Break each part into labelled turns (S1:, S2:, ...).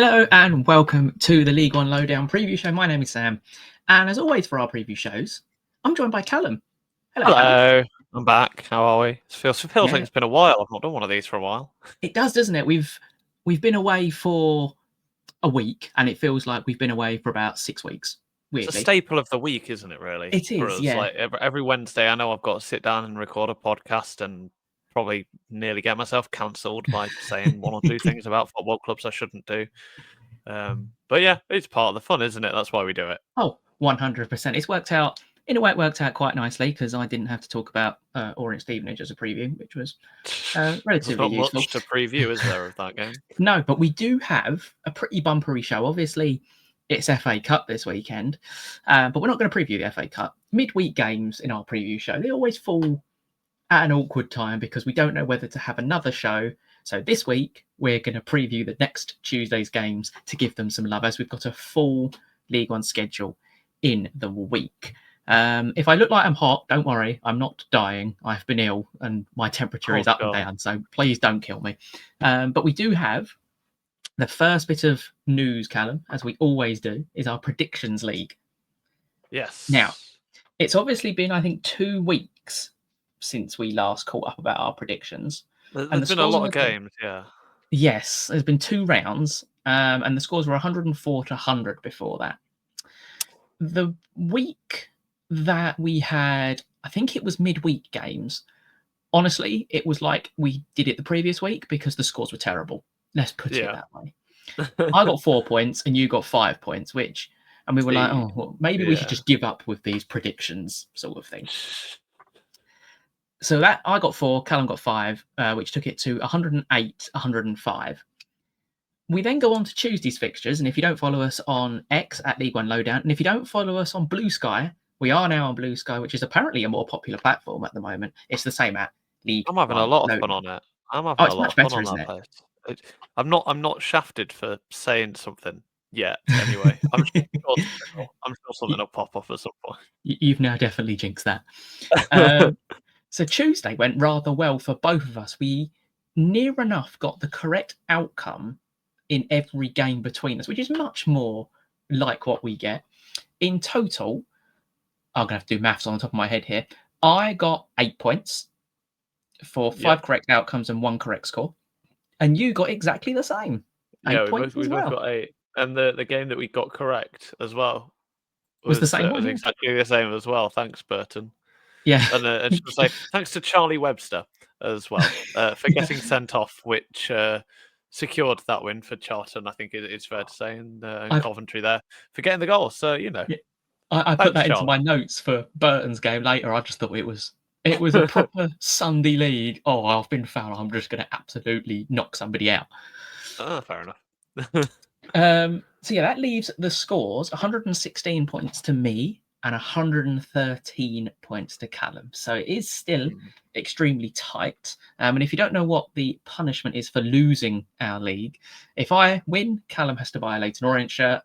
S1: Hello and welcome to the League One Lowdown preview show. My name is Sam, and as always for our preview shows, I'm joined by Callum. Hello, Callum.
S2: Hello, I'm back. How are we? It feels like it's been a while. I've not done one of these for a while.
S1: It does, doesn't it? We've been away for a week, and it feels like we've been away for about 6 weeks. Weirdly.
S2: It's a staple of the week, isn't it? Really,
S1: it is.
S2: For us.
S1: Yeah.
S2: Like every Wednesday, I know I've got to sit down and record a podcast, and probably nearly get myself cancelled by saying one or two things about football clubs I shouldn't do. But yeah, it's part of the fun, isn't it? That's why we do it.
S1: Oh, 100%. It's worked out. In a way, it worked out quite nicely because I didn't have to talk about Orient Stevenage as a preview, which was relatively
S2: There's not
S1: useful.
S2: much to preview, is there, of that game?
S1: No, but we do have a pretty bumpery show. Obviously, it's FA Cup this weekend, but we're not going to preview the FA Cup. Midweek games in our preview show, they always fall at an awkward time because we don't know whether to have another show. So this week, we're going to preview the next Tuesday's games to give them some love, as we've got a full League One schedule in the week. If I look like I'm hot, don't worry, I'm not dying. I've been ill and my temperature is up and down, so please don't kill me. But we do have the first bit of news, Callum, as we always do, is our predictions league.
S2: Yes.
S1: Now, it's obviously been, I think, 2 weeks since we last caught up about our predictions.
S2: There's been a lot of games, yeah.
S1: Yes, there's been 2 rounds, and the scores were 104 to 100 before that. The week that we had, I think it was midweek games. Honestly, it was like we did it the previous week because the scores were terrible. Let's put it that way. I got 4 points and you got 5 points, and we were like, oh, well, maybe we should just give up with these predictions sort of thing. So that I got 4, Callum got 5, which took it to 108, 105. We then go on to Tuesday's fixtures, and if you don't follow us on X at League One Lowdown, and if you don't follow us on Blue Sky, we are now on Blue Sky, which is apparently a more popular platform at the moment. It's the same at League.
S2: I'm having a lot of fun on it. I'm having a lot of fun on that place. I'm not shafted for saying something yet. Anyway, I'm sure something will pop up at some point.
S1: You've now definitely jinxed that. So Tuesday went rather well for both of us. We near enough got the correct outcome in every game between us, which is much more like what we get. In total, I'm going to have to do maths on the top of my head here. I got 8 points for 5 correct outcomes and 1 correct score. And you got exactly the same. 8 points
S2: we both got 8. And the game that we got correct as well
S1: was the same
S2: one. Was exactly the same as well. Thanks, Burton.
S1: Yeah.
S2: And I should say thanks to Charlie Webster as well for getting sent off, which secured that win for Charlton, I think it's fair to say, and Coventry there for getting the goal. So,
S1: I put that into my notes for Burton's game later. I just thought it was a proper Sunday league. Oh, I've been fouled. I'm just going to absolutely knock somebody out.
S2: Fair enough.
S1: So yeah, that leaves the scores 116 points to me and 113 points to Callum. So it is still extremely tight. And if you don't know what the punishment is for losing our league, if I win, Callum has to buy a Leyton Orient shirt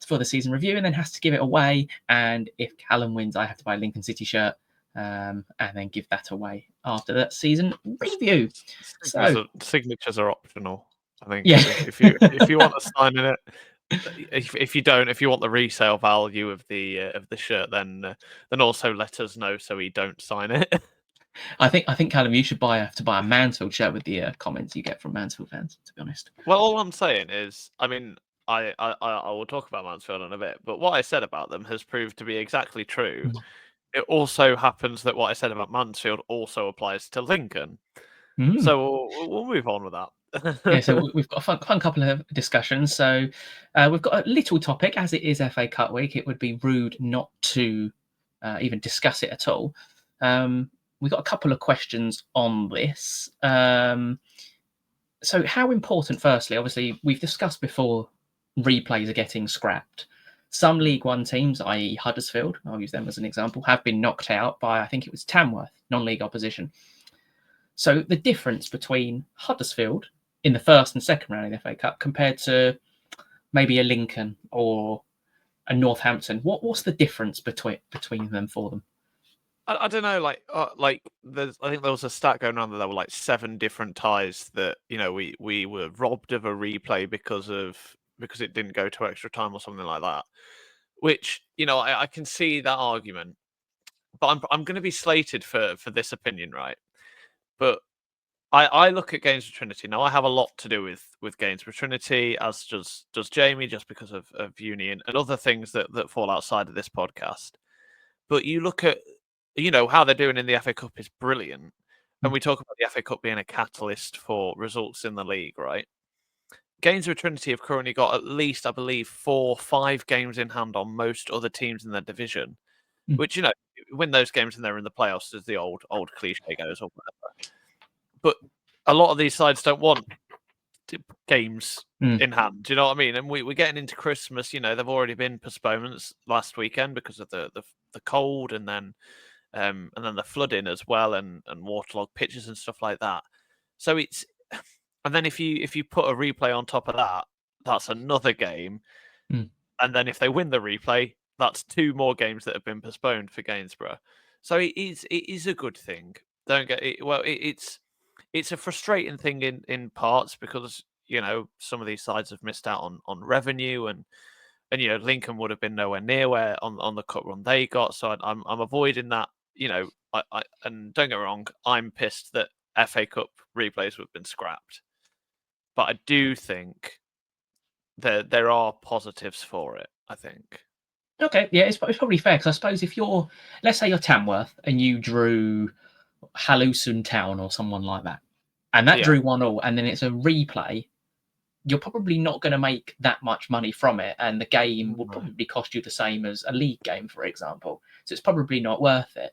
S1: for the season review and then has to give it away. And if Callum wins, I have to buy a Lincoln City shirt and then give that away after that season review.
S2: Signatures are optional, I think.
S1: Yeah.
S2: If you want to sign in it. If you want the resale value of the shirt, then also let us know so we don't sign it.
S1: I think Callum, you should have to buy a Mansfield shirt with the comments you get from Mansfield fans. To be honest,
S2: well, all I'm saying is, I will talk about Mansfield in a bit, but what I said about them has proved to be exactly true. It also happens that what I said about Mansfield also applies to Lincoln. So we'll move on with that.
S1: Yeah, so we've got a fun couple of discussions. So we've got a little topic, as it is FA Cup week. It would be rude not to even discuss it at all. We've got a couple of questions on this. So how important, firstly, obviously, we've discussed before, replays are getting scrapped. Some League One teams, i.e. Huddersfield, I'll use them as an example, have been knocked out by, I think it was Tamworth, non-league opposition. So the difference between Huddersfield in the first and second round of the FA Cup compared to maybe a Lincoln or a Northampton, what's the difference between them for them?
S2: I don't know. I think there was a stat going around that there were 7 different ties that we were robbed of a replay because of because it didn't go to extra time or something like that. Which, I can see that argument, but I'm going to be slated for this opinion, right? But I look at Games with Trinity. Now, I have a lot to do with Games with Trinity, as does Jamie, just because of uni and other things that fall outside of this podcast. But you look at, how they're doing in the FA Cup is brilliant. And we talk about the FA Cup being a catalyst for results in the league, right? Games with Trinity have currently got at least, I believe, 4 or 5 games in hand on most other teams in their division, which, win those games and they're in the playoffs, as the old cliche goes, or whatever. But a lot of these sides don't want games in hand. Do you know what I mean? And we're getting into Christmas. There've already been postponements last weekend because of the cold, and then the flooding as well, and waterlogged pitches and stuff like that. So it's, and then if you put a replay on top of that, that's another game. And then if they win the replay, that's 2 more games that have been postponed for Gainsborough. So it is a good thing. Don't get it. Well, it's a frustrating thing in parts because some of these sides have missed out on revenue, and Lincoln would have been nowhere near where on the cup run they got. So I'm avoiding that. I and don't get me wrong, I'm pissed that FA Cup replays have been scrapped, but I do think there are positives for it, I think.
S1: Okay, yeah, it's probably fair, because I suppose if you're, let's say you're Tamworth and you drew Hallucin Town or someone like that, and that drew 1-1, and then it's a replay, you're probably not going to make that much money from it, and the game will probably cost you the same as a league game, for example. So it's probably not worth it.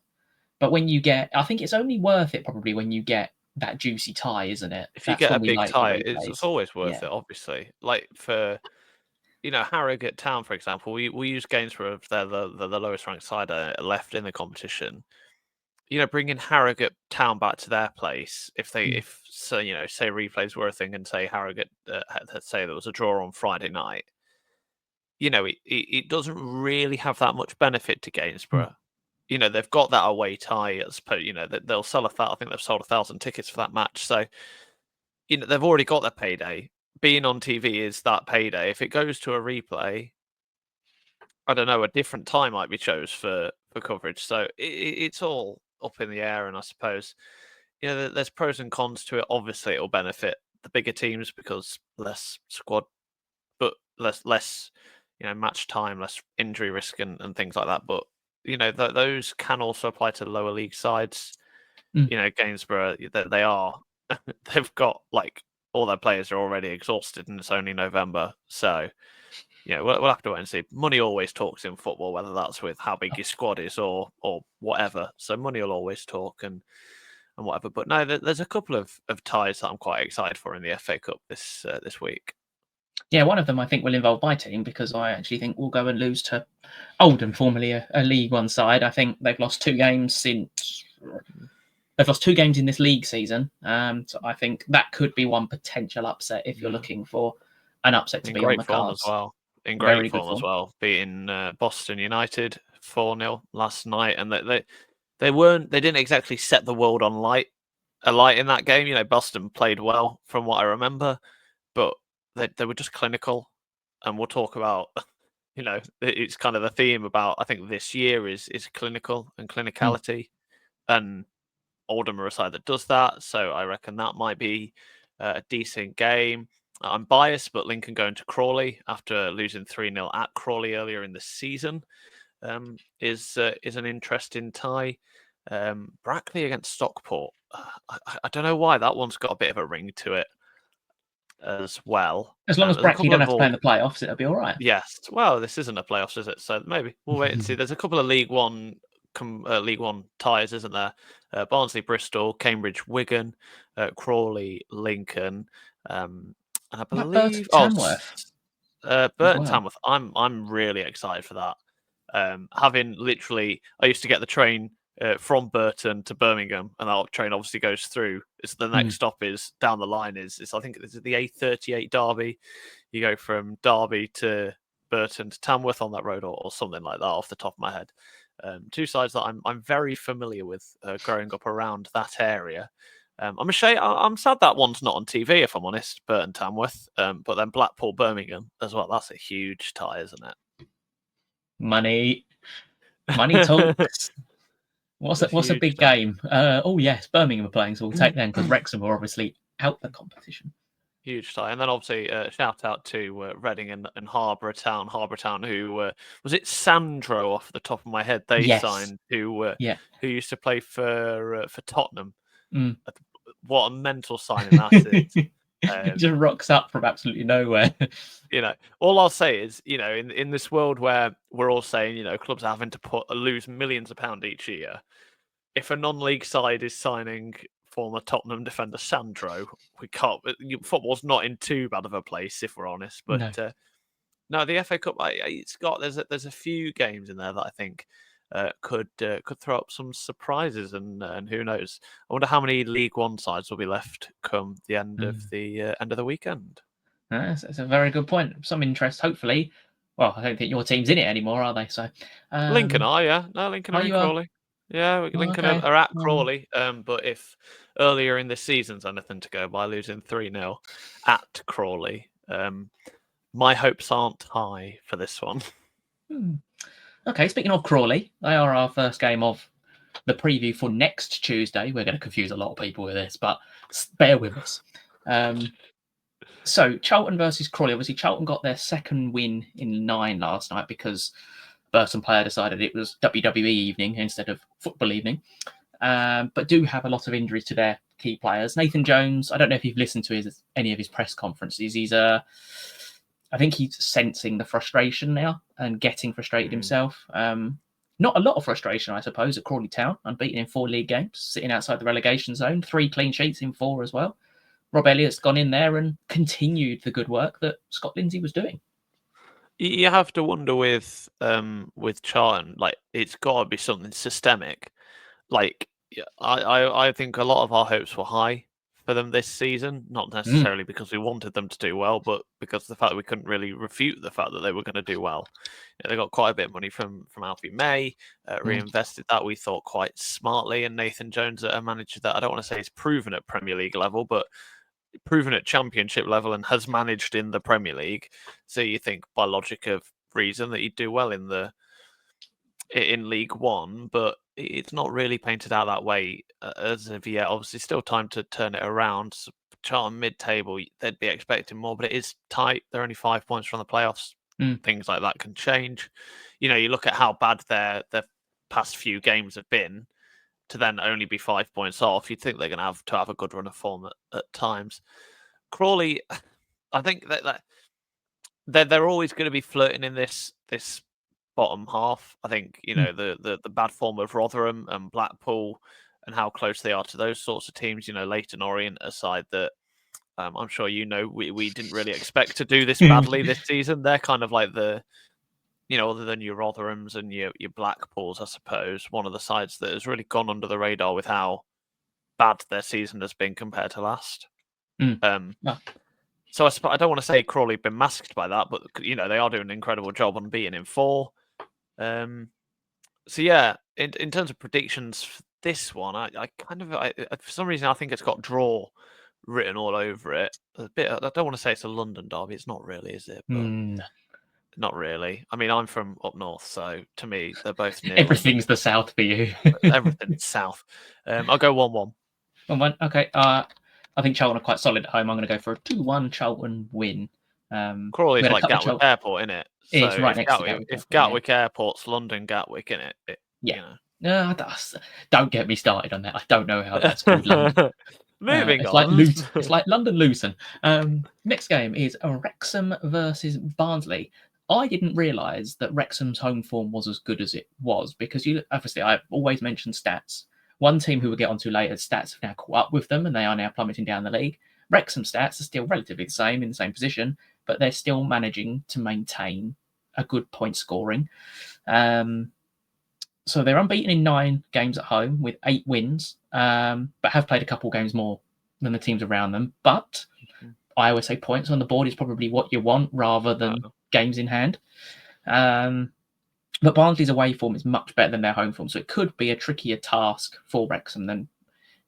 S1: But when you get, I think it's only worth it probably when you get that juicy tie, isn't it?
S2: If you get a big tie, it's always worth it, obviously. Like for Harrogate Town, for example, we use Gainsborough. They're the lowest ranked side left in the competition. Bringing Harrogate Town back to their place, if say replays were a thing, and say Harrogate, say there was a draw on Friday night, it doesn't really have that much benefit to Gainsborough. They've got that away tie. They'll sell I think they've sold 1,000 tickets for that match. So, they've already got their payday. Being on TV is that payday. If it goes to a replay, I don't know, a different time might be chose for coverage. So it's all up in the air. And I suppose, there's pros and cons to it. Obviously, it'll benefit the bigger teams because less squad, but less match time, less injury risk and things like that. But those can also apply to the lower league sides. Gainsborough, they are, they've got all their players are already exhausted, and it's only November. So, we'll have to wait and see. Money always talks in football, whether that's with how big your squad is or whatever. So money will always talk and whatever. But no, there's a couple of ties that I'm quite excited for in the FA Cup this week.
S1: Yeah, one of them I think will involve my team, because I actually think we'll go and lose to Oldham, formerly a League One side. I think they've lost 2 games since. They've lost 2 games in this league season. So I think that could be one potential upset if you're looking for an upset to be on the cards.
S2: As well. In great form as well, beating Boston United 4-0 last night, and they didn't exactly set the world on alight in that game. Boston played well from what I remember, but they were just clinical, and we'll talk about. It's kind of the theme about, I think, this year is clinical and clinicality, and Oldham are a side that does that, so I reckon that might be a decent game. I'm biased, but Lincoln going to Crawley after losing 3-0 at Crawley earlier in the season is an interesting tie. Brackley against Stockport. I don't know why that one's got a bit of a ring to it as well.
S1: As long as Brackley don't have to play in the playoffs, it'll be all right.
S2: Yes. Well, this isn't a playoffs, is it? So maybe we'll wait and see. There's a couple of League One ties, isn't there? Barnsley, Bristol, Cambridge, Wigan, Crawley, Lincoln, and I believe
S1: Tamworth.
S2: Burton, Tamworth. I'm really excited for that. Having literally, I used to get the train from Burton to Birmingham, and that train obviously goes through. It's the next stop is down the line. Is I think it's the A38 Derby. You go from Derby to Burton to Tamworth on that road, or something like that off the top of my head. 2 sides that I'm very familiar with growing up around that area. I'm sad that one's not on TV, if I'm honest, Burton Tamworth. But then Blackpool Birmingham as well. That's a huge tie, isn't it?
S1: Money talks. What's a big game? Oh yes, Birmingham are playing, so we'll take them because Wrexham are obviously out the competition.
S2: Huge tie, and then obviously shout out to Reading and Harbour Town, who was it Sandro off the top of my head? They signed who used to play for Tottenham.
S1: Mm.
S2: What a mental signing that is!
S1: It just rocks up from absolutely nowhere.
S2: All I'll say is, in this world where we're all saying, clubs are having to lose millions of pounds each year, if a non-league side is signing former Tottenham defender Sandro, we can't. Football's not in too bad of a place, if we're honest. But no, the FA Cup, there's a few games in there that I think could throw up some surprises, and who knows? I wonder how many League One sides will be left come the end of the weekend.
S1: That's a very good point. Some interest, hopefully. Well, I don't think your team's in it anymore, are they? So
S2: Lincoln are, yeah. No, Lincoln are in Crawley. Yeah, Lincoln are at Crawley. But if earlier in the season's anything to go by, losing 3-0 at Crawley, my hopes aren't high for this one.
S1: Okay, speaking of Crawley, they are our first game of the preview for next Tuesday. We're going to confuse a lot of people with this, but bear with us. So Charlton versus Crawley. Obviously, Charlton got their second win in 9 last night because Burton player decided it was WWE evening instead of football evening. But do have a lot of injuries to their key players. Nathan Jones, I don't know if you've listened to any of his press conferences. I think he's sensing the frustration now and getting frustrated himself. Not a lot of frustration, I suppose, at Crawley Town, unbeaten in 4 league games, sitting outside the relegation zone, 3 clean sheets in 4 as well. Rob Elliott's gone in there and continued the good work that Scott Lindsay was doing.
S2: You have to wonder with Charlton, like it's got to be something systemic. Like I think a lot of our hopes were high for them this season, not necessarily because we wanted them to do well, but because of the fact that we couldn't really refute the fact that they were going to do well. They got quite a bit of money from Alfie May, reinvested that we thought quite smartly, and Nathan Jones, a manager that I don't want to say is proven at Premier League level, but proven at Championship level and has managed in the Premier League. So you think by logic of reason that he'd do well in League One, but it's not really painted out that way as of yet. Obviously, still time to turn it around. So Charlton mid-table, they'd be expecting more, but it is tight. They're only 5 points from the playoffs. Things like that can change. You look at how bad their past few games have been, to then only be 5 points off. You'd think they're going to have a good run of form at times. Crawley, I think that they're always going to be flirting in this bottom half. I think the bad form of Rotherham and Blackpool and how close they are to those sorts of teams. Leyton, Orient aside, that I'm sure we didn't really expect to do this badly this season. They're kind of like other than your Rotherhams and your Blackpools, I suppose, one of the sides that has really gone under the radar with how bad their season has been compared to last. So I don't want to say Crawley have been masked by that, but they are doing an incredible job on beating in 4. So yeah, in terms of predictions for this one, I for some reason I think it's got draw written all over it. I don't want to say it's a London derby. It's not really, is it? But not really. I mean, I'm from up north, so to me, they're both near.
S1: Everything's the south for you.
S2: Everything's south. I'll go 1-1.
S1: 1-1. Okay. I think Charlton are quite solid at home. I'm going to go for a 2-1 Charlton win.
S2: Crawley's like Gatwick Airport, isn't it? So
S1: it's right next to Gatwick.
S2: If Gatwick Airport's London Gatwick, isn't it?
S1: No, don't get me started on that. I don't know how that's called London.
S2: Moving
S1: on. It's like London Luton. Next game is Wrexham versus Barnsley. I didn't realise that Wrexham's home form was as good as it was because obviously I've always mentioned stats. One team who we'll get onto later, stats have now caught up with them and they are now plummeting down the league. Wrexham stats are still relatively the same, in the same position, but they're still managing to maintain a good point scoring. So they're unbeaten in 9 games at home with 8 wins, but have played a couple games more than the teams around them. But I always say points on the board is probably what you want rather than games in hand. But Barnsley's away form is much better than their home form, so it could be a trickier task for Wrexham than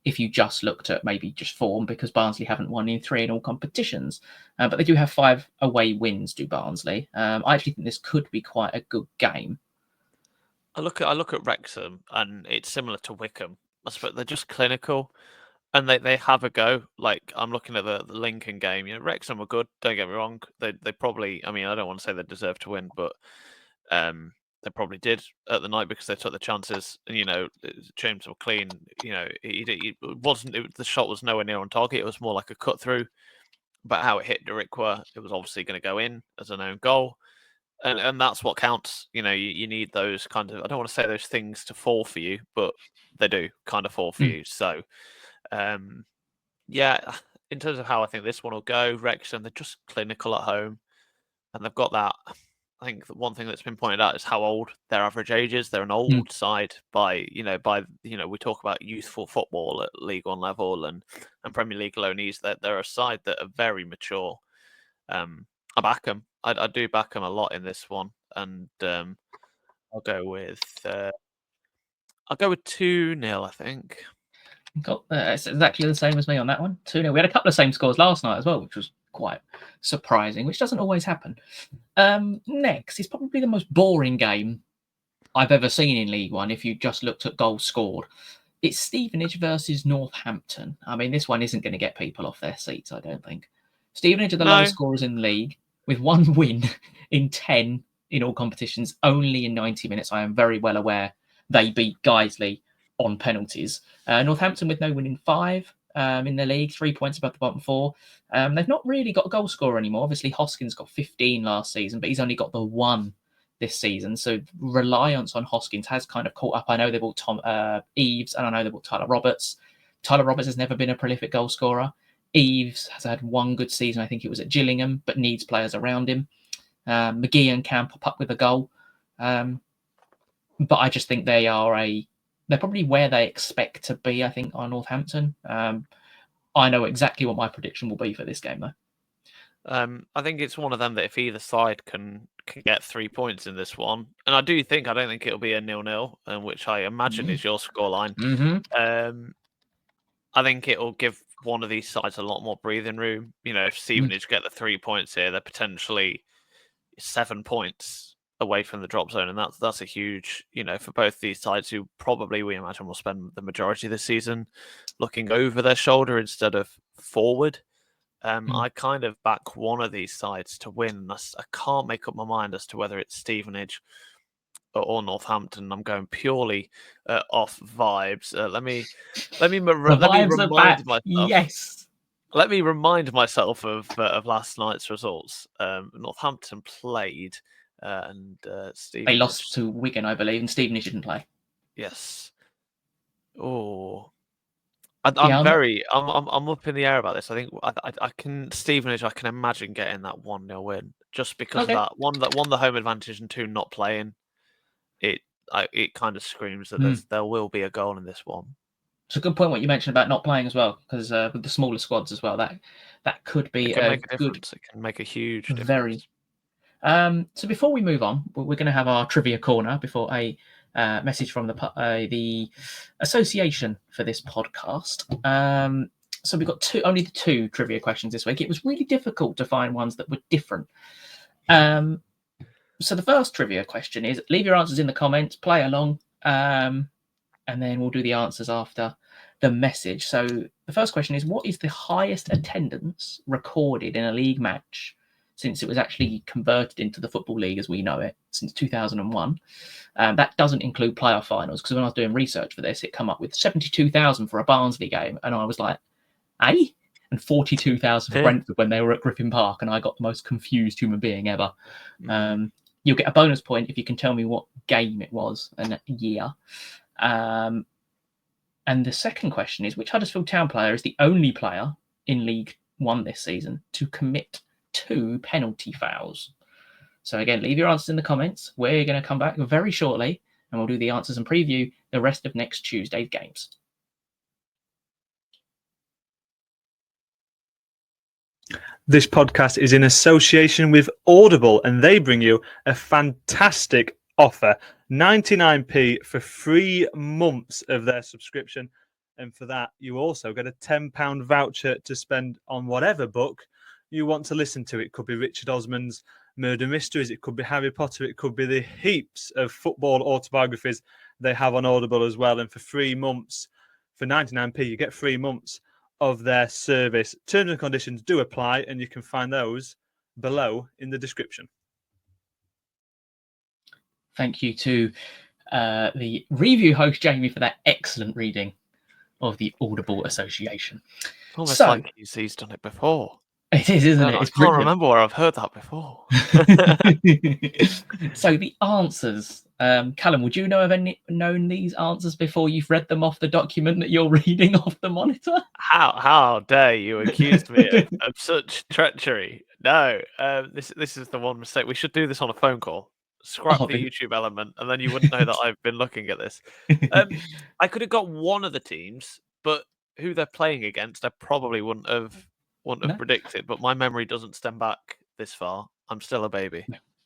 S1: if you just looked at maybe just form, because Barnsley haven't won in 3 in all competitions. But they do have 5 away wins, do Barnsley. I actually think this could be quite a good game.
S2: I look at Wrexham, and it's similar to Wycombe. I suppose they're just clinical, and they have a go. Like, I'm looking at the Lincoln game. Wrexham were good. Don't get me wrong. They probably. I mean, I don't want to say they deserve to win, but they probably did at the night because they took the chances. And James McLean. He wasn't. The shot was nowhere near on target. It was more like a cut through. But how it hit Derrickwa, it was obviously going to go in as an own goal. And that's what counts. You need those kind of, I don't want to say those things to fall for you, but they do kind of fall for you. So, yeah, in terms of how I think this one will go, Wrexham, they're just clinical at home. And they've got that. I think the one thing that's been pointed out is how old their average age is. They're an old side by we talk about youthful football at League One level and Premier League loanees. They're a side that are very mature. I back them. I do back them a lot in this one, and I'll go with 2-0. I think.
S1: It's exactly the same as me on that one. 2-0. We had a couple of same scores last night as well, which was quite surprising, which doesn't always happen. Next is probably the most boring game I've ever seen in League One. If you just looked at goals scored, it's Stevenage versus Northampton. I mean, this one isn't going to get people off their seats, I don't think. Stevenage are the lowest scorers in the league, with 1 win in 10 in all competitions, only in 90 minutes. I am very well aware they beat Guiseley on penalties. Northampton with no win in 5 in the league, 3 points above the bottom 4. They've not really got a goal scorer anymore. Obviously, Hoskins got 15 last season, but he's only got the 1 this season. So reliance on Hoskins has kind of caught up. I know they bought Tom Eves, and I know they bought Tyler Roberts. Tyler Roberts has never been a prolific goal scorer. Eves has had 1 good season. I think it was at Gillingham, but needs players around him. McGeehan can pop up with a goal. But I just think they're probably where they expect to be, I think, on Northampton. I know exactly what my prediction will be for this game, though.
S2: I think it's one of them that if either side can get 3 points in this one, and I don't think it'll be a 0-0, which I imagine is your scoreline. I think it'll give one of these sides a lot more breathing room. If Stevenage get the 3 points here, they're potentially 7 points away from the drop zone, and that's a huge, for both these sides who probably, we imagine, will spend the majority of the season looking over their shoulder instead of forward. I kind of back one of these sides to win. I can't make up my mind as to whether it's Stevenage or Northampton. I'm going purely off vibes. Let me remind myself.
S1: Yes.
S2: Let me remind myself of last night's results. Northampton played, and Stevenage.
S1: They lost to Wigan, I believe, and Stevenage didn't play.
S2: Yes. Oh. I'm up in the air about this. I think I can Stevenage. I can imagine getting that 1-0 win just because of that one, the home advantage, and 2 not playing. It kind of screams that there will be a goal in this one.
S1: It's a good point what you mentioned about not playing as well, because with the smaller squads as well, that could be
S2: make a difference. It can make a huge difference.
S1: So before we move on, we're going to have our trivia corner before a message from the association for this podcast. So we've got only the 2 trivia questions this week. It was really difficult to find ones that were different. So the first trivia question is, leave your answers in the comments, play along, and then we'll do the answers after the message. So the first question is, what is the highest attendance recorded in a league match since it was actually converted into the Football League as we know it, since 2001? That doesn't include playoff finals, because when I was doing research for this, it came up with 72,000 for a Barnsley game, and I was like, eh? And 42,000 for Brentford when they were at Griffin Park, and I got the most confused human being ever. You'll get a bonus point if you can tell me what game it was and year. And the second question is, which Huddersfield Town player is the only player in League One this season to commit 2 penalty fouls? So again, leave your answers in the comments. We're going to come back very shortly, and we'll do the answers and preview the rest of next Tuesday's games.
S3: This podcast is in association with Audible, and they bring you a fantastic offer. 99p for 3 months of their subscription. And for that, you also get a £10 voucher to spend on whatever book you want to listen to. It could be Richard Osman's Murder Mysteries. It could be Harry Potter. It could be the heaps of football autobiographies they have on Audible as well. And for 3 months, for 99p, you get 3 months of their service. Terms and conditions do apply, and you can find those below in the description.
S1: Thank you to the review host, Jamie, for that excellent reading of the Audible Association.
S2: It's almost
S1: So-
S2: like he's done it before.
S1: It is, isn't it?
S2: I
S1: It's
S2: can't
S1: brilliant.
S2: remember where I've heard that before.
S1: So the answers, Callum, would you have known these answers before you've read them off the document that you're reading off the monitor?
S2: How dare you accuse me of such treachery? No, this is the one mistake. We should do this on a phone call. Scrap the YouTube element, and then you wouldn't know that I've been looking at this. I could have got one of the teams, but who they're playing against, I probably wouldn't have predicted. But my memory doesn't stem back this far. I'm still a baby.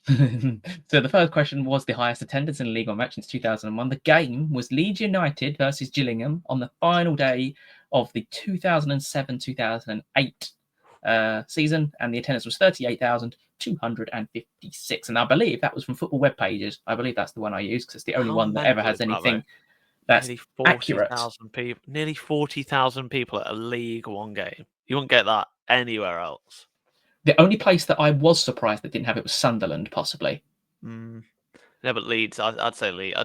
S1: So the first question was the highest attendance in a League One match since 2001. The game was Leeds United versus Gillingham on the final day of the 2007-2008 season, and the attendance was 38,256. And I believe that was from football web pages. I believe that's the one I use because it's the only one that ever has anything that's
S2: nearly
S1: accurate.
S2: 40,000 people. Nearly 40,000 people at a League One game. You won't get that anywhere else.
S1: The only place that I was surprised that didn't have it was Sunderland, possibly.
S2: Yeah, but Leeds, I'd say Leeds.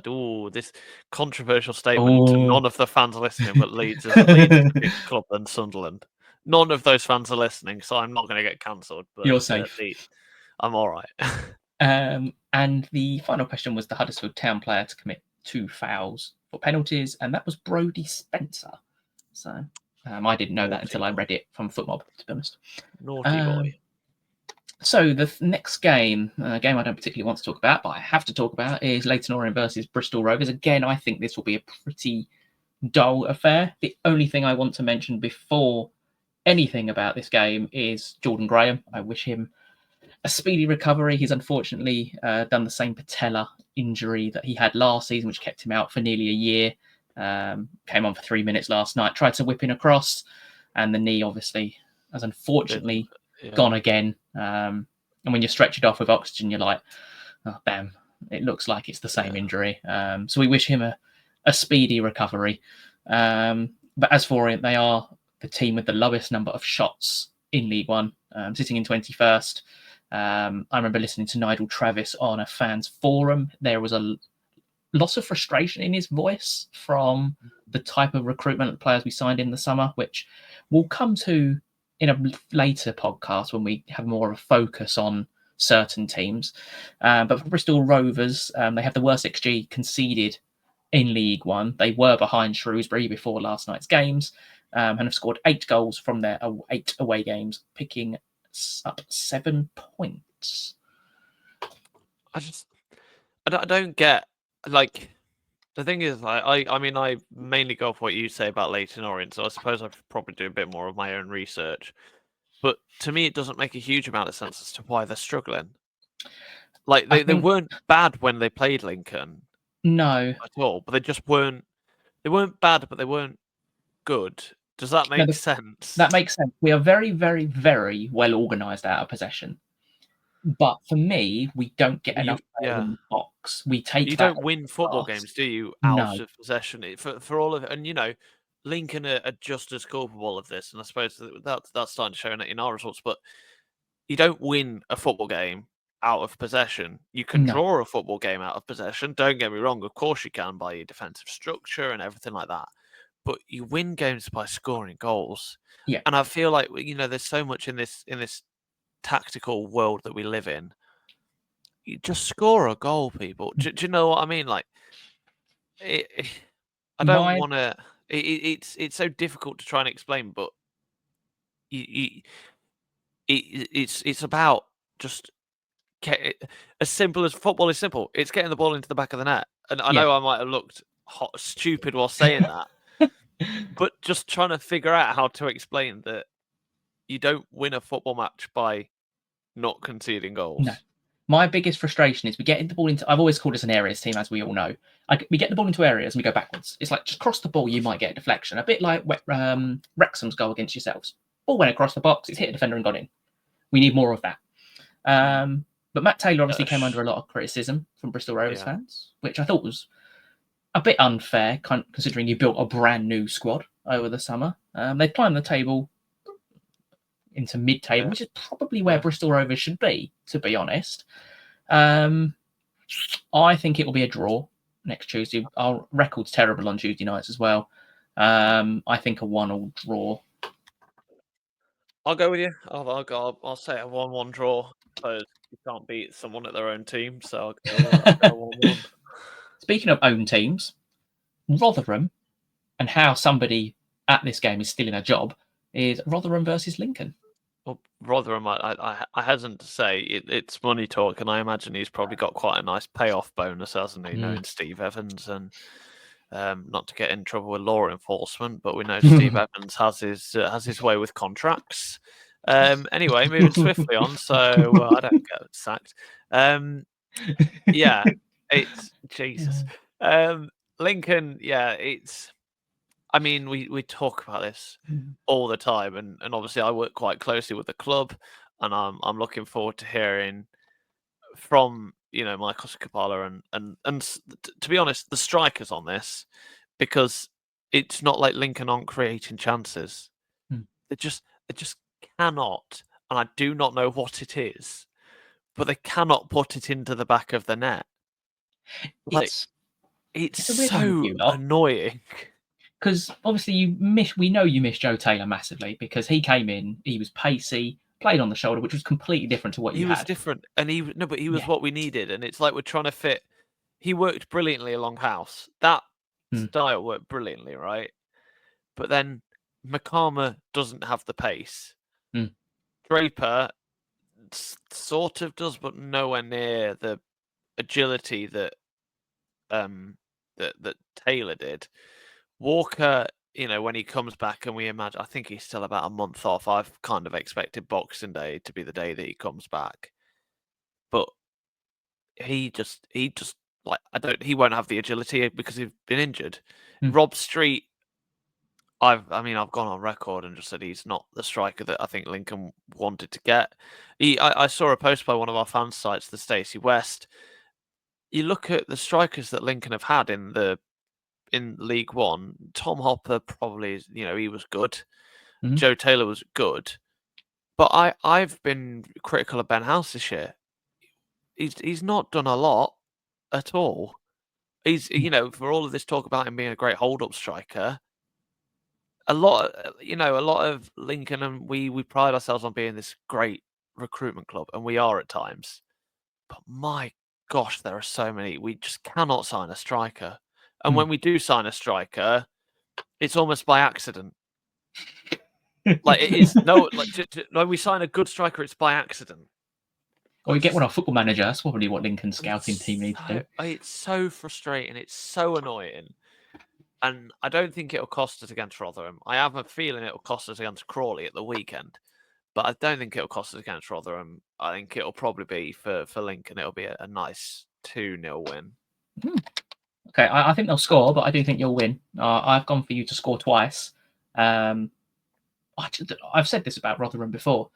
S2: This controversial statement to none of the fans listening, but Leeds is a bigger club than Sunderland. None of those fans are listening, so I'm not going to get cancelled.
S1: You're safe.
S2: Leeds, I'm all right.
S1: And the final question was the Huddersfield Town player to commit 2 fouls for penalties, and that was Brodie Spencer. So I didn't know that until I read it from FootMob, to be honest.
S2: Naughty boy.
S1: So the next game, a game I don't particularly want to talk about, but I have to talk about, is Leyton Orient versus Bristol Rovers. Again, I think this will be a pretty dull affair. The only thing I want to mention before anything about this game is Jordan Graham. I wish him a speedy recovery. He's unfortunately done the same patella injury that he had last season, which kept him out for nearly a year. Came on for 3 minutes last night, tried to whip in a cross, and the knee obviously has unfortunately gone again. And when you stretch it off with oxygen, you're like, oh, damn, it looks like it's the same injury. So we wish him a speedy recovery. But as for Orient, they are the team with the lowest number of shots in League One, sitting in 21st. I remember listening to Nigel Travis on a fans forum. There was a lots of frustration in his voice from the type of recruitment players we signed in the summer, which we'll come to in a later podcast when we have more of a focus on certain teams. But for Bristol Rovers, they have the worst XG conceded in League One. They were behind Shrewsbury before last night's games, and have scored 8 goals from their 8 away games, picking up 7 points.
S2: I don't get, like, the thing is, I mean, I mainly go off what you say about Leyton Orient, so I suppose I should probably do a bit more of my own research. But to me, it doesn't make a huge amount of sense as to why they're struggling. Like, they weren't bad when they played Lincoln.
S1: No.
S2: At all, but they just weren't. They weren't bad, but they weren't good. Does that make sense?
S1: That makes sense. We are very, very, very well organised out of possession. But for me, we don't get enough in the box. We take.
S2: You don't win football games, do you? Out of possession for all of it, and you know, Lincoln are just as culpable of this, and I suppose that's starting to show in our results. But you don't win a football game out of possession. You can draw a football game out of possession. Don't get me wrong. Of course, you can by your defensive structure and everything like that. But you win games by scoring goals.
S1: Yeah.
S2: And I feel like there's so much in this tactical world that we live in. You just score a goal, people. Do you know what I mean? Like, I don't want to. It's so difficult to try and explain, but it's about just as simple as football is simple. It's getting the ball into the back of the net, and I know I might have looked stupid while saying that, but just trying to figure out how to explain that you don't win a football match by not conceding goals.
S1: My biggest frustration is we get the ball into. I've always called us an areas team, as we all know. We get the ball into areas and we go backwards. It's like just cross the ball, you might get a deflection. A bit like Wrexham's goal against yourselves. Ball went across the box, it's hit a defender and got in. We need more of that. But Matt Taylor obviously came under a lot of criticism from Bristol Rovers fans, which I thought was a bit unfair, considering you built a brand new squad over the summer. They climbed the table into mid-table, which is probably where Bristol Rovers should be, to be honest. I think it will be a draw next Tuesday. Our record's terrible on Tuesday nights as well. I think a 1-1 draw.
S2: I'll go with you. I'll say a 1-1 draw because you can't beat someone at their own team. So I'll go 1-1.
S1: Speaking of own teams, Rotherham, and how somebody at this game is still in a job, is Rotherham versus Lincoln.
S2: Well, Rotherham, I hesitant to say it's money talk, and I imagine he's probably got quite a nice payoff bonus, hasn't he? Knowing Steve Evans, and not to get in trouble with law enforcement, but we know Steve Evans has his way with contracts. Anyway, moving swiftly on, so I don't get sacked. Yeah, it's Jesus. Lincoln, yeah, it's. I mean, we talk about this all the time, and obviously I work quite closely with the club, and I'm looking forward to hearing from Michael Skapala and to be honest, the strikers on this, because it's not like Lincoln aren't creating chances. They just cannot, and I do not know what it is, but they cannot put it into the back of the net. Like it's so annoying.
S1: Because obviously we know you miss Joe Taylor massively, because he came in, he was pacey, played on the shoulder, which was completely different to what you had.
S2: He was different, and he was what we needed, and it's like we're trying to fit. He worked brilliantly along house. That style worked brilliantly, right? But then McCarmer doesn't have the pace. Draper sort of does, but nowhere near the agility that Taylor did. Walker, when he comes back, and we imagine, I think he's still about a month off. I've kind of expected Boxing Day to be the day that he comes back, but he just like he won't have the agility because he's been injured. Rob Street, I've gone on record and just said he's not the striker that I think Lincoln wanted to get. I saw a post by one of our fan sites, the Stacey West. You look at the strikers that Lincoln have had in League One. Tom Hopper probably, he was good. Joe Taylor was good, but I've been critical of Ben House this year. He's not done a lot at all. He's for all of this talk about him being a great hold-up striker, a lot of Lincoln, and we pride ourselves on being this great recruitment club, and we are at times. But my gosh, there are so many. We just cannot sign a striker. And when we do sign a striker, it's almost by accident. Like it is when we sign a good striker, it's by accident.
S1: Or we get one off Football Manager. That's probably what Lincoln's scouting team needs to do.
S2: It's so frustrating. It's so annoying. And I don't think it'll cost us against Rotherham. I have a feeling it'll cost us against Crawley at the weekend. But I don't think it'll cost us against Rotherham. I think it'll probably be for Lincoln. It'll be a nice 2-0 win.
S1: Okay, I think they'll score, but I do think you'll win. I've gone for you to score twice. I've said this about Rotherham before.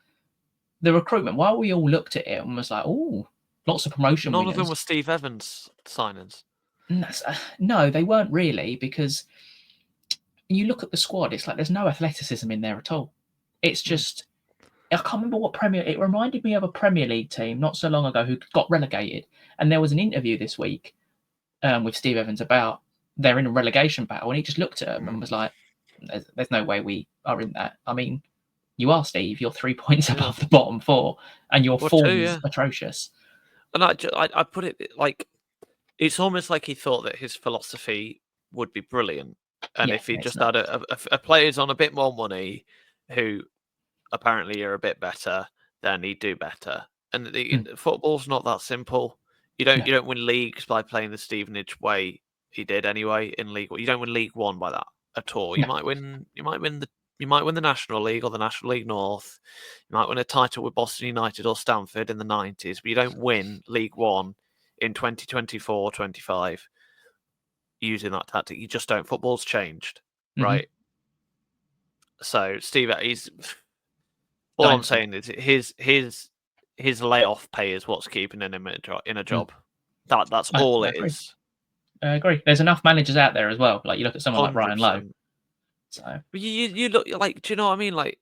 S1: The recruitment, while we all looked at it and was like, oh, lots of promotion
S2: None
S1: winners.
S2: of them were Steve Evans signings.
S1: No, they weren't really, because you look at the squad, it's like there's no athleticism in there at all. It's just, I can't remember it reminded me of a Premier League team not so long ago who got relegated. And there was an interview this week with Steve Evans about they're in a relegation battle, and he just looked at them and was like, there's no way we are in that. I mean, you are, Steve. You're 3 points above the bottom four, and your form is atrocious.
S2: And I put it like, it's almost like he thought that his philosophy would be brilliant, and if he just had a players on a bit more money who apparently are a bit better, then he'd do better. And football's not that simple. You don't win leagues by playing the Stevenage way he did anyway in League One. You don't win League One by that at all. You might win You might win the National League or the National League North. You might win a title with Boston United or Stamford in the 90s, but you don't win League One in 2024-25 using that tactic. You just don't. Football's changed, right? So Steve, all I'm saying is his layoff pay is what's keeping him in a job. That's all it is.
S1: I agree. There's enough managers out there as well. Like you look at someone like Ryan Lowe. So
S2: but you look like, do you know what I mean? Like,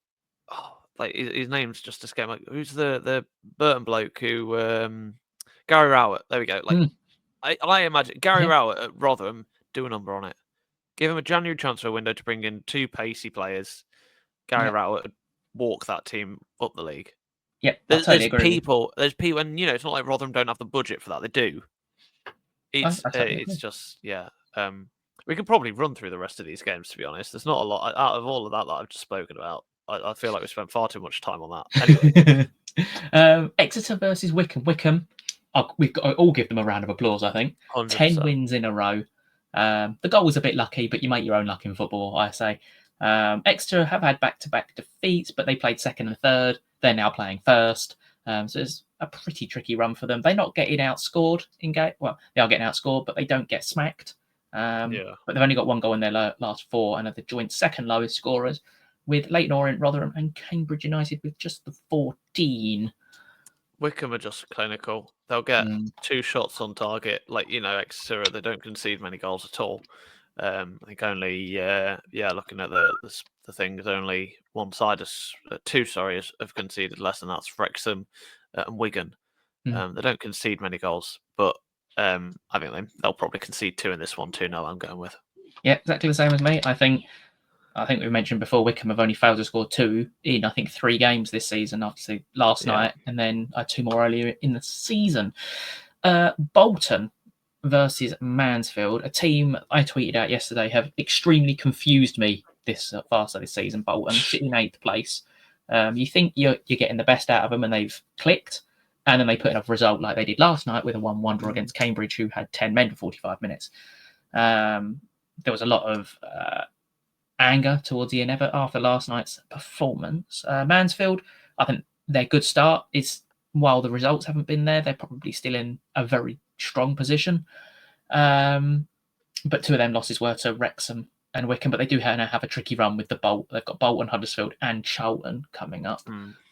S2: his name's just escaped. Like, who's the Burton bloke who Gary Rowett? There we go. Like, I imagine Gary Rowett at Rotherham, do a number on it. Give him a January transfer window to bring in 2 pacey players. Gary Rowett would walk that team up the league.
S1: Yeah,
S2: there's people, and it's not like Rotherham don't have the budget for that. They do. It's just we can probably run through the rest of these games, to be honest. There's not a lot out of all of that I've just spoken about. I feel like we spent far too much time on that.
S1: Anyway, Exeter versus Wycombe. Wycombe, we've got to all give them a round of applause, I think.
S2: 100%.
S1: 10 wins in a row. The goal was a bit lucky, but you make your own luck in football, I say. Exeter have had back-to-back defeats, but they played second and third. They're now playing first. So it's a pretty tricky run for them. They're not getting outscored in game. Well, they are getting outscored, but they don't get smacked. But they've only got 1 goal in their last 4 and are the joint second lowest scorers, with Leyton, Orient, Rotherham and Cambridge United with just the 14.
S2: Wycombe are just clinical. They'll get 2 shots on target. Like, Exeter, they don't concede many goals at all. I think only, looking at the things, only two have conceded less, and that's Wrexham and Wigan. They don't concede many goals, but I think they'll probably concede 2 in this one, 2-0, I'm going with.
S1: Yeah, exactly the same as me. I think we mentioned before, Wycombe have only failed to score 2 in, I think, 3 games this season, obviously last night, and then 2 more earlier in the season. Bolton versus Mansfield, a team I tweeted out yesterday have extremely confused me this far this season. Bolton sitting in 8th place. You think you're getting the best out of them, and they've clicked, and then they put in a result like they did last night with a 1-1 draw against Cambridge, who had 10 men for 45 minutes. There was a lot of anger towards the end after last night's performance. Mansfield, I think their good start is, while the results haven't been there, they're probably still in a very strong position. But 2 of them losses were to Wrexham and Wycombe, but they do have a tricky run with they've got Bolton, Huddersfield and Charlton coming up.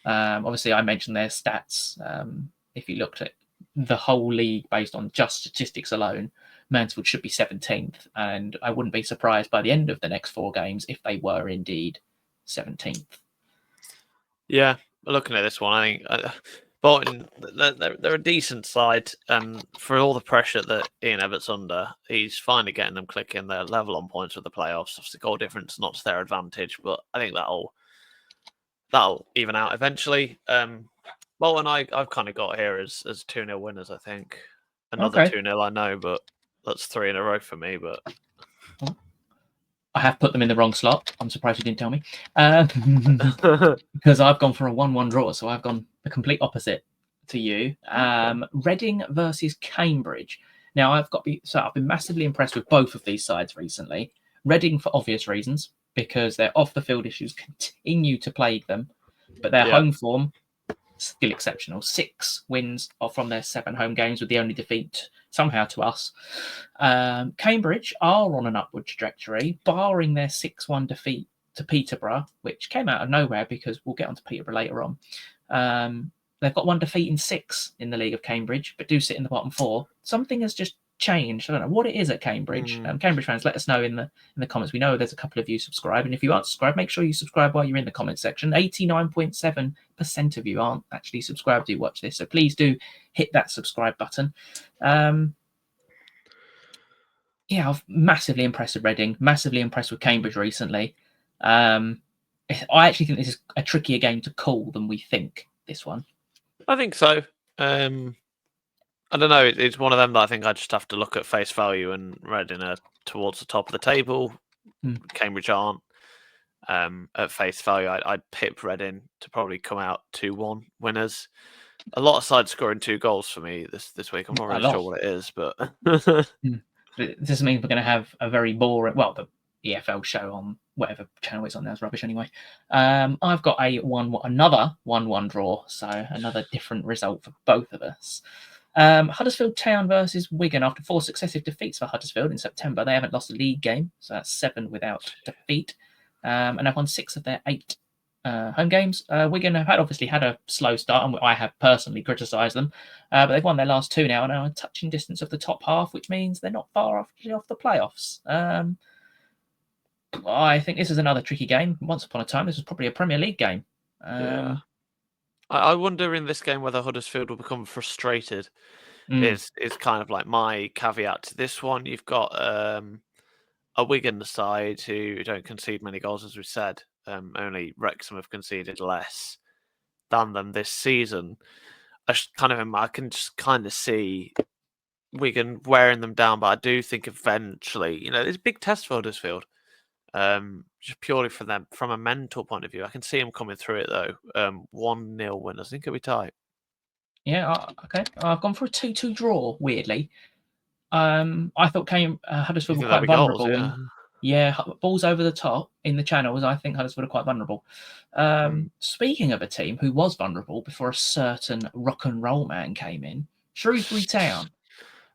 S1: Obviously, I mentioned their stats. If you looked at the whole league based on just statistics alone, Mansfield should be 17th, and I wouldn't be surprised by the end of the next 4 games if they were indeed 17th.
S2: Yeah, looking at this one, I think Bolton, they're a decent side, and for all the pressure that Ian Everett's under, he's finally getting them clicking. They're level on points with the playoffs. Obviously, goal difference not to their advantage, but I think that'll even out eventually. Bolton, I've kind of got here as 2-0 winners, I think. Another 2-0, I know, but that's 3 in a row for me. But
S1: I have put them in the wrong slot. I'm surprised you didn't tell me. Because I've gone for a 1-1 draw, so I've gone the complete opposite to you. Reading versus Cambridge. Now, I've been massively impressed with both of these sides recently. Reading for obvious reasons, because their off-the-field issues continue to plague them, but their home form still exceptional. 6 wins from their 7 home games, with the only defeat somehow to us. Cambridge are on an upward trajectory, barring their 6-1 defeat to Peterborough, which came out of nowhere, because we'll get onto Peterborough later on. They've got 1 defeat in 6 in the league of Cambridge, but do sit in the bottom 4. Something has just changed. I don't know what it is at Cambridge. Cambridge fans, let us know in the comments. We know there's a couple of you subscribe, and if you aren't subscribed, make sure you subscribe while you're in the comment section. 89.7% of you aren't actually subscribed to watch this, so please do hit that subscribe button. I'm massively impressed with Reading, massively impressed with Cambridge recently. I actually think this is a trickier game to call than we think, this one.
S2: I think so. I don't know. It's one of them that I think I just have to look at face value, and Reading are towards the top of the table. Cambridge aren't. At face value, I'd pip Reading to probably come out 2-1 winners. A lot of sides scoring 2 goals for me this week. I'm not really sure what it is, but
S1: It doesn't mean we're going to have a very boring. Well, the EFL show on whatever channel it's on now is rubbish anyway. I've got another 1-1 draw, so another different result for both of us. Huddersfield Town versus Wigan. After 4 successive defeats for Huddersfield in September, they haven't lost a league game, so that's 7 without defeat, and they've won 6 of their 8 home games. Wigan have obviously had a slow start, and I have personally criticised them, but they've won their last 2 now and are a touching distance of the top half, which means they're not far off the playoffs. I think this is another tricky game. Once upon a time, this was probably a Premier League game.
S2: Yeah. I wonder in this game whether Huddersfield will become frustrated. Is kind of like my caveat to this one. You've got a Wigan side who don't concede many goals, as we said. Only Wrexham have conceded less than them this season. I can just kind of see Wigan wearing them down, but I do think eventually, it's a big test for Huddersfield. Just purely for them, from a mental point of view, I can see them coming through it though. 1-0 win. I think it'll be tight.
S1: Yeah, okay. I've gone for a 2-2 draw. Weirdly, I thought Huddersfield were quite vulnerable. Goals, balls over the top in the channels. I think Huddersfield are quite vulnerable. Speaking of a team who was vulnerable before a certain rock and roll man came in, Shrewsbury Town.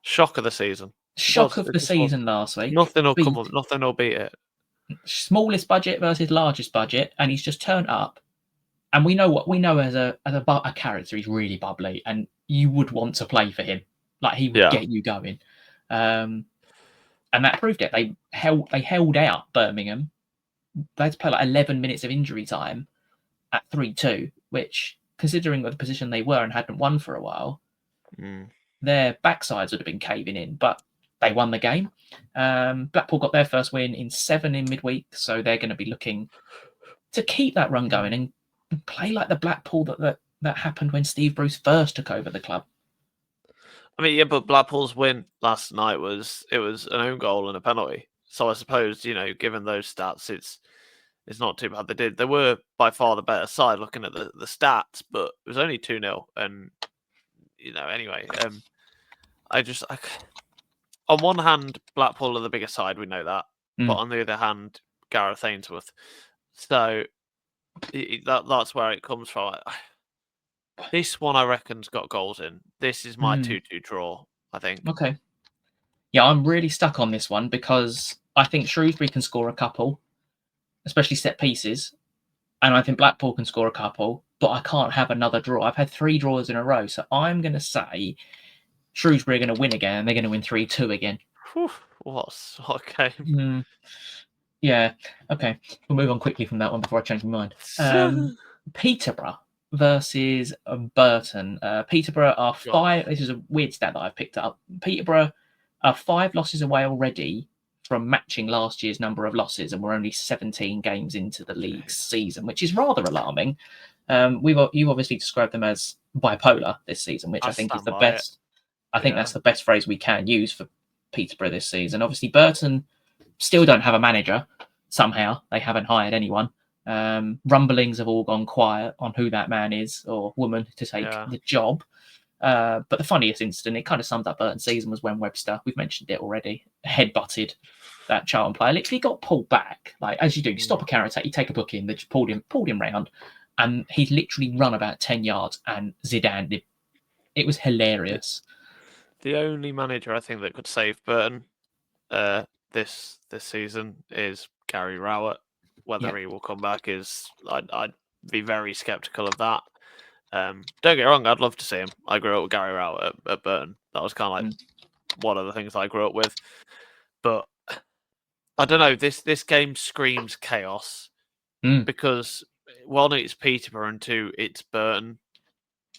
S2: Shock of the season.
S1: Shock of the season last week.
S2: Nothing will come up. Nothing will beat it.
S1: Smallest budget versus largest budget, and he's just turned up. And we know as a character, he's really bubbly, and you would want to play for him. Like he would get you going. And that proved it. They held out Birmingham. They had to play like 11 minutes of injury time at 3-2, which, considering the position they were and hadn't won for a while, their backsides would have been caving in. But they won the game. Blackpool got their first win in 7 in midweek, so they're going to be looking to keep that run going and play like the Blackpool that happened when Steve Bruce first took over the club.
S2: I mean, yeah, but Blackpool's win last night was an own goal and a penalty. So I suppose, given those stats, it's not too bad. They were by far the better side looking at the stats, but it was only 2-0. And anyway, on one hand, Blackpool are the bigger side, we know that. But on the other hand, Gareth Ainsworth. So that's where it comes from. This one, I reckon's got goals in. This is my 2-2 draw, I think.
S1: Okay. Yeah, I'm really stuck on this one because I think Shrewsbury can score a couple, especially set pieces. And I think Blackpool can score a couple, but I can't have another draw. I've had 3 draws in a row. So I'm going to say Shrewsbury are going to win again, and they're going to win 3-2 again.
S2: What a game.
S1: Yeah, okay. We'll move on quickly from that one before I change my mind. Peterborough versus Burton. Peterborough are 5. This is a weird stat that I've picked up. Peterborough are 5 losses away already from matching last year's number of losses, and we're only 17 games into the league season, which is rather alarming. You've obviously described them as bipolar this season, which I think is the best. I think that's the best phrase we can use for Peterborough this season. Obviously, Burton still don't have a manager. Somehow they haven't hired anyone. Rumblings have all gone quiet on who that man is or woman to take the job. But the funniest incident, it kind of summed up Burton's season, was when Webster, we've mentioned it already, headbutted that Charlton player. Literally got pulled back, like as you do. You stop a counter attack, you take a booking. They just pulled him round, and he literally run about 10 yards and Zidane did. It was hilarious.
S2: The only manager I think that could save Burton this season is Gary Rowett. Whether he will come back I'd be very sceptical of that. Don't get me wrong, I'd love to see him. I grew up with Gary Rowett at Burton. That was kind of like one of the things I grew up with. But I don't know, this game screams chaos because 1, it's Peterborough, and 2, it's Burton.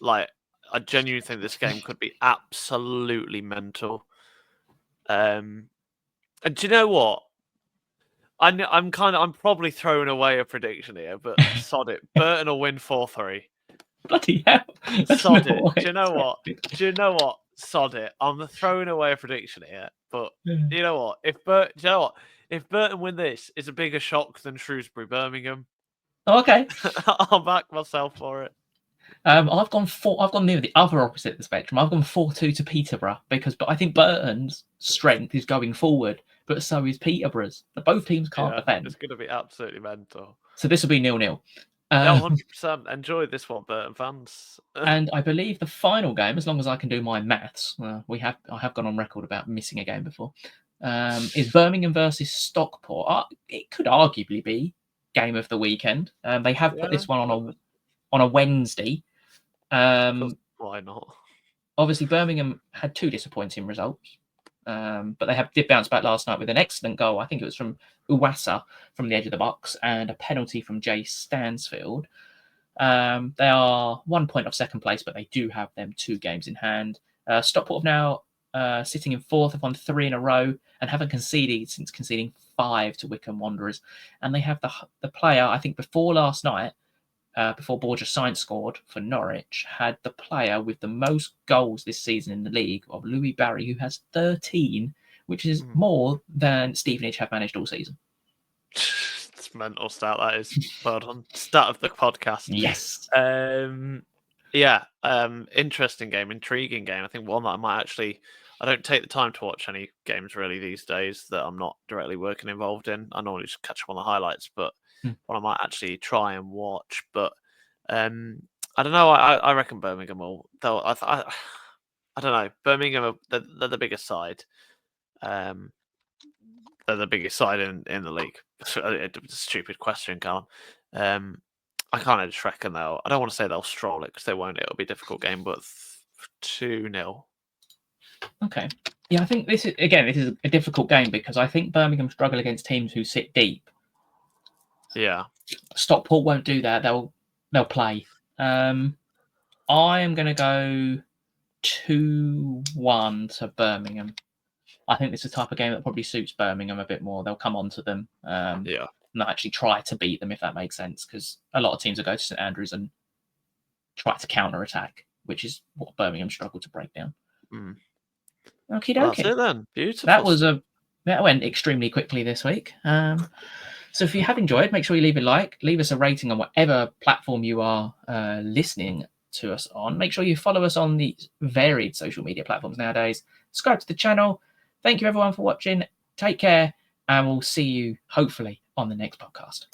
S2: Like, I genuinely think this game could be absolutely mental. And do you know what? I'm probably throwing away a prediction here, but sod it. Burton will win 4-3.
S1: Bloody hell!
S2: Sod it. Do you know what? Sod it. I'm throwing away a prediction here, but you know what? If Burton win this, it's a bigger shock than Shrewsbury Birmingham.
S1: Oh, okay.
S2: I'll back myself for it.
S1: I've gone near the other opposite of the spectrum. I've gone 4-2 to Peterborough but I think Burton's strength is going forward. but so is Peterborough's. Both teams can't defend.
S2: It's going to be absolutely mental.
S1: So this will be 0-0.
S2: Yeah, 100%. Enjoy this one, Burton fans.
S1: And I believe the final game, as long as I can do my maths, I have gone on record about missing a game before, is Birmingham versus Stockport. It could arguably be game of the weekend. They have put this one on a Wednesday.
S2: Why not?
S1: Obviously, Birmingham had 2 disappointing results, but they did bounce back last night with an excellent goal. I think it was from Uwasa from the edge of the box and a penalty from Jay Stansfield. They are 1 point off second place, but they do have them 2 games in hand. Stockport have now sitting in 4th, have won 3 in a row and haven't conceded since conceding 5 to Wycombe Wanderers. And they have the player, I think before last night, before Borja Sainz scored for Norwich, had the player with the most goals this season in the league of Louis Barry, who has 13, which is more than Stevenage have managed all season.
S2: It's mental stat, that is. Well done. Start of the podcast.
S1: Yes.
S2: Interesting game, intriguing game. I think one that I don't take the time to watch any games really these days that I'm not directly working involved in. I normally just catch up on the highlights, but one I might actually try and watch. But I don't know. I reckon Birmingham will. I don't know. Birmingham, they're the biggest side. They're the biggest side in the league. It's a stupid question, Callum. I kind of just reckon I don't want to say they'll stroll it because they won't. It'll be a difficult game, but 2-0.
S1: Okay. Yeah, I think this is a difficult game because I think Birmingham struggle against teams who sit deep.
S2: Yeah.
S1: Stockport won't do that. They'll play. I am going to go 2-1 to Birmingham. I think it's the type of game that probably suits Birmingham a bit more. They'll come onto them. Not actually try to beat them, if that makes sense, because a lot of teams will go to St Andrews and try to counter-attack, which is what Birmingham struggle to break down. Okie dokie.
S2: That's it then. Beautiful.
S1: That went extremely quickly this week. So if you have enjoyed, make sure you leave a like, leave us a rating on whatever platform you are listening to us on. Make sure you follow us on the varied social media platforms nowadays. Subscribe to the channel. Thank you everyone for watching. Take care, and we'll see you hopefully on the next podcast.